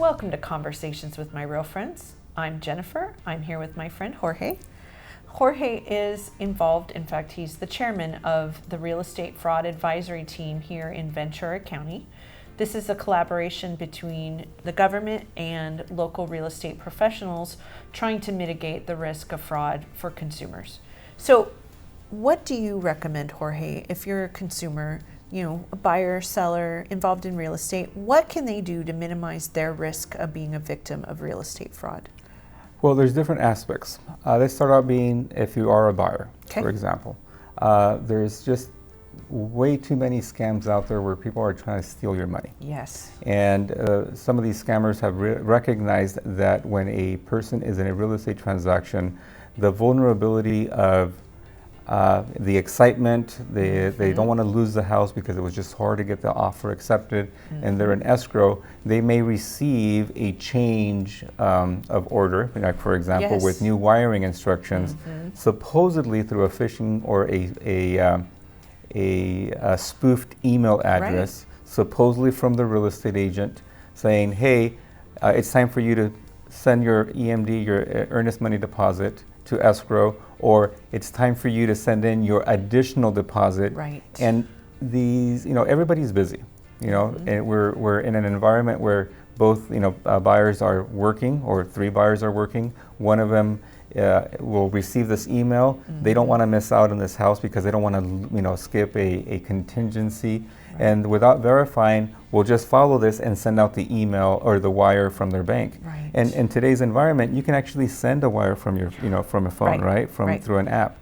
Welcome to Conversations with My Real Friends. I'm Jennifer. I'm here with my friend Jorge. Jorge is involved, in fact, he's the chairman of the Real Estate Fraud Advisory Team here in Ventura County. This is a collaboration between the government and local real estate professionals trying to mitigate the risk of fraud for consumers. So what do you recommend, Jorge, if you're a consumer, a buyer, seller involved in real estate? What can they do to minimize their risk of being a victim of real estate fraud? Well, there's different aspects. Let's start out being if you are a buyer, for example. There's just way too many scams out there where people are trying to steal your money. Yes. And some of these scammers have recognized that when a person is in a real estate transaction, the vulnerability of the excitement, they don't want to lose the house because it was just hard to get the offer accepted, and they're in escrow. They may receive a change of order, like for example, with new wiring instructions, supposedly through a phishing or a spoofed email address, supposedly from the real estate agent, saying, hey, it's time for you to send your EMD, your earnest money deposit, to escrow, or it's time for you to send in your additional deposit. Right. And these, everybody's busy, and we're in an environment where both, buyers are working, or three buyers are working. One of them will receive this email. They don't want to miss out on this house because they don't want to, skip a contingency. And without verifying, we'll just follow this and send out the email or the wire from their bank. Right. And in today's environment, you can actually send a wire from your, from a phone, through an app.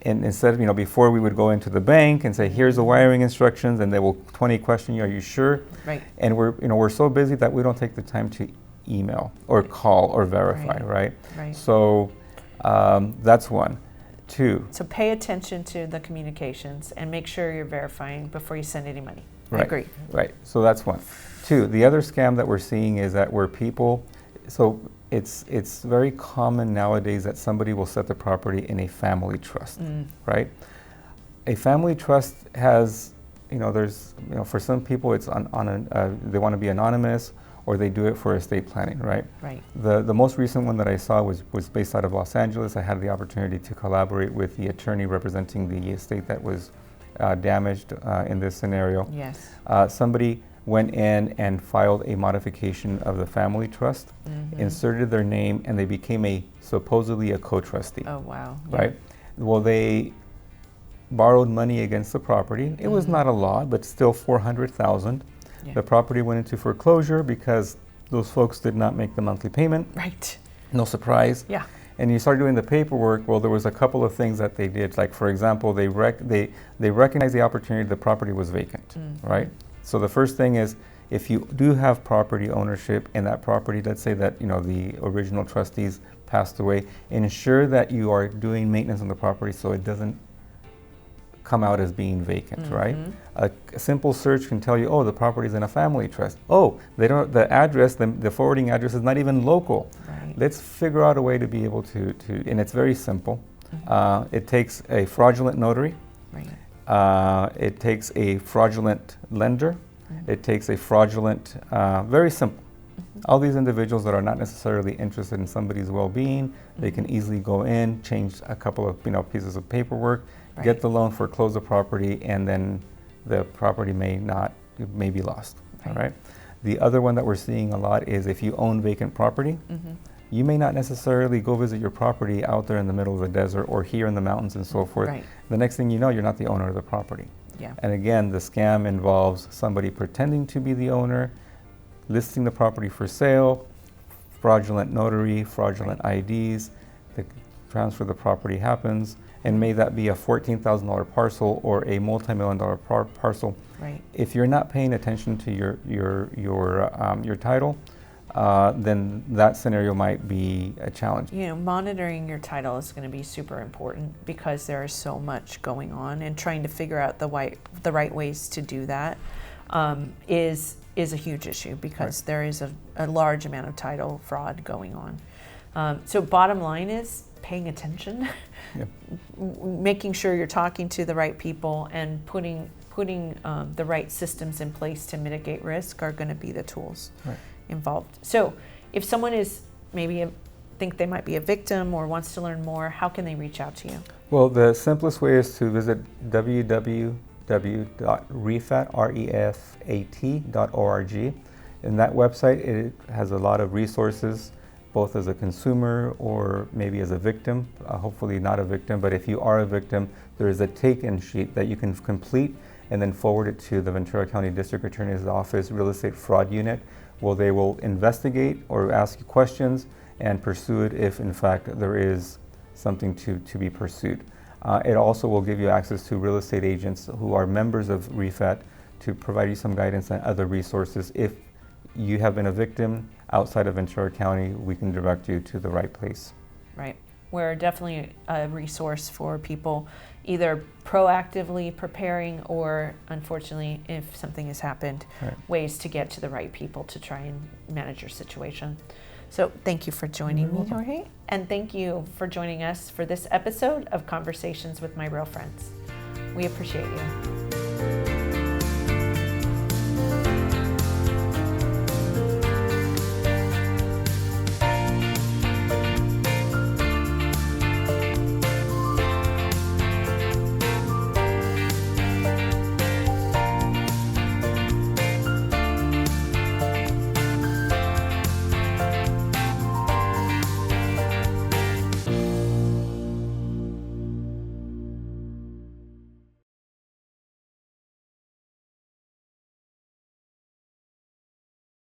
And instead of, before we would go into the bank and say, here's the wiring instructions, and they will 20 question you, are you sure? Right. And we're so busy that we don't take the time to email or call or verify, right? So that's one. Two. So pay attention to the communications and make sure you're verifying before you send any money. Right. I agree. Right. So that's one. Two. The other scam that we're seeing is that where people, so it's very common nowadays that somebody will set the property in a family trust, right? A family trust has, there's, for some people it's they want to be anonymous, or they do it for estate planning, right? Right. The most recent one that I saw was based out of Los Angeles. I had the opportunity to collaborate with the attorney representing the estate that was damaged in this scenario. Yes. Somebody went in and filed a modification of the family trust, inserted their name, and they became supposedly a co-trustee. Oh, wow. Right? Well, they borrowed money against the property. It was not a lot, but still $400,000. Yeah. The property went into foreclosure because those folks did not make the monthly payment. Right. No surprise. Yeah. And you start doing the paperwork. Well, there was a couple of things that they did. Like, for example, they recognized the opportunity the property was vacant, right? So the first thing is, if you do have property ownership in that property, let's say that the original trustees passed away, ensure that you are doing maintenance on the property so it doesn't come out as being vacant, right? A simple search can tell you, oh, the property is in a family trust. Oh, the address, the forwarding address is not even local. Right. Let's figure out a way to be able to and it's very simple. It takes a fraudulent notary. Right. It takes a fraudulent lender. It takes a fraudulent, very simple. All these individuals that are not necessarily interested in somebody's well-being, they can easily go in, change a couple of pieces of paperwork, get the loan, foreclose the property, and then the property may be lost. All right. The other one that we're seeing a lot is if you own vacant property, you may not necessarily go visit your property out there in the middle of the desert or here in the mountains and so forth. Right. The next thing you know, you're not the owner of the property. Yeah. And again, the scam involves somebody pretending to be the owner, listing the property for sale, fraudulent notary, fraudulent IDs, the transfer of the property happens, and may that be a $14,000 parcel or a multi-million-dollar parcel. Right. If you're not paying attention to your title, then that scenario might be a challenge. Monitoring your title is going to be super important because there is so much going on, and trying to figure out the right ways to do that is a huge issue because there is a large amount of title fraud going on. So bottom line is paying attention, making sure you're talking to the right people, and putting the right systems in place to mitigate risk are going to be the tools. Right. involved. So if someone is think they might be a victim or wants to learn more, how can they reach out to you? Well, the simplest way is to visit www.refat.org. In that website, it has a lot of resources, both as a consumer or maybe as a victim, hopefully not a victim, but if you are a victim, there is a take-in sheet that you can complete and then forward it to the Ventura County District Attorney's Office Real Estate Fraud Unit, where they will investigate or ask you questions and pursue it if in fact there is something to be pursued. It also will give you access to real estate agents who are members of REFAT to provide you some guidance and other resources. If you have been a victim outside of Ventura County, we can direct you to the right place. Right. We're definitely a resource for people either proactively preparing or, unfortunately, if something has happened, ways to get to the right people to try and manage your situation. So thank you for joining me, Jorge. And thank you for joining us for this episode of Conversations with My Real Friends. We appreciate you.